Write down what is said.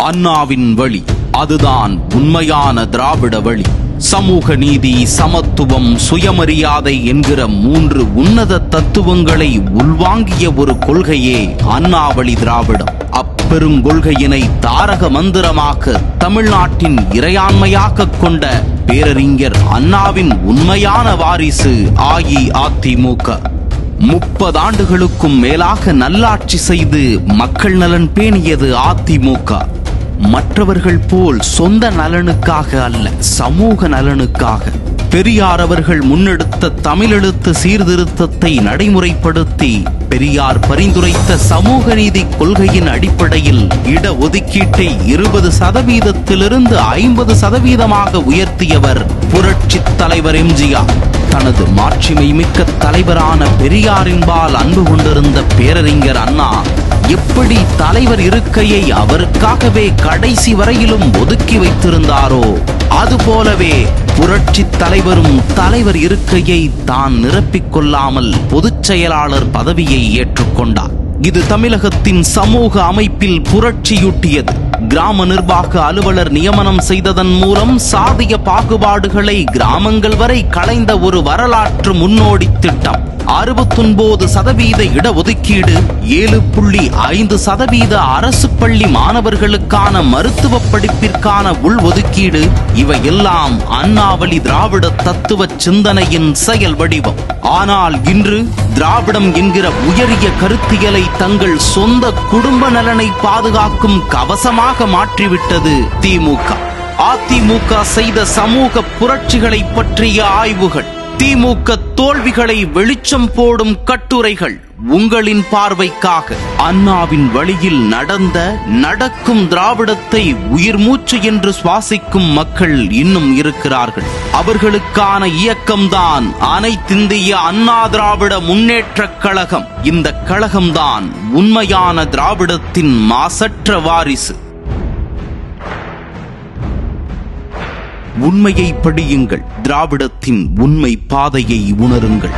அண்ணாவின் வழி, அதுதான் உண்மையான திராவிட வழி. சமூக நீதி, சமத்துவம், சுயமரியாதை என்கிற 3 உன்னத தத்துவங்களை உள்வாங்கிய ஒரு கொள்கையே அண்ணாவழி திராவிடம். அப்பெருங்கொள்கையினை தாரக மந்திரமாக தமிழ்நாட்டின் இறையாண்மையாக கொண்ட பேரறிஞர் அண்ணாவின் உண்மையான வாரிசு அஇஅதிமுக. 30 ஆண்டுகளுக்கும் மேலாக நல்லாட்சி செய்து மக்கள் நலன் பேணியது அதிமுக. மற்றவர்கள் போல் சொந்த நலனுக்காக அல்ல, சமூக நலனுக்காக. பெரியார் அவர்கள் முன்னெடுத்த தமிழெழுத்து சீர்திருத்தத்தை நடைமுறைப்படுத்தி பெரியார் பரிந்துரைத்த சமூக நீதி கொள்கையின் அடிப்படையில் இட ஒதுக்கீட்டை 20%-லிருந்து 50%-ஆக உயர்த்தியவர் புரட்சி தலைவர் எம்ஜிஆர். தனது மாட்சிமை மிக்க தலைவரான பெரியாரின்பால் அன்பு கொண்டிருந்த பேரறிஞர் அண்ணா எப்படி தலைவர் இருக்கையை அவருக்காகவே கடைசி வரையிலும் ஒதுக்கி வைத்திருந்தாரோ, அதுபோலவே புரட்சி தலைவரும் தலைவர் இருக்கையை தான் நிரப்பிக் கொள்ளாமல் பொதுச் செயலாளர் பதவியை ஏற்றுக்கொண்டார். இது தமிழகத்தின் சமூக அமைப்பில் புரட்சியூட்டியது. கிராம நிர்வாக அலுவலர் நியமனம் செய்ததன் மூலம் சாதிய பாகுபாடுகளை கிராமங்கள் வரை களைந்த ஒரு வரலாற்று முன்னோடி திட்டம். 69% இடஒதுக்கீடு, 7.5% அரசு பள்ளி மாணவர்களுக்கான மருத்துவ படிப்பிற்கான உள்ஒதுக்கீடு, இவையெல்லாம் அண்ணாவழி திராவிட தத்துவ சிந்தனையின் செயல் வடிவம். ஆனால் இன்று திராவிடம் என்கிற உயரிய கருத்தியலை தங்கள் சொந்த குடும்ப நலனை பாதுகாக்கும் கவசமாக மாற்றிவிட்டது திமுக. அதிமுக செய்த சமூக புரட்சிகளை பற்றிய ஆய்வுகள், திமுக தோல்விகளை வெளிச்சம் போடும் கட்டுரைகள் உங்களின் பார்வைக்காக. அண்ணாவின் வழியில் நடக்கும் திராவிடத்தை உயிர் மூச்சு என்று சுவாசிக்கும் மக்கள் இன்னும் இருக்கிறார்கள். அவர்களுக்கான இயக்கம்தான் அனைத்திந்திய அண்ணா திராவிட முன்னேற்றக் கழகம். இந்த கழகம்தான் உண்மையான திராவிடத்தின் மாசற்ற வாரிசு. உண்மையை படியுங்கள், திராவிடத்தின் உண்மை பாதையை உணருங்கள்.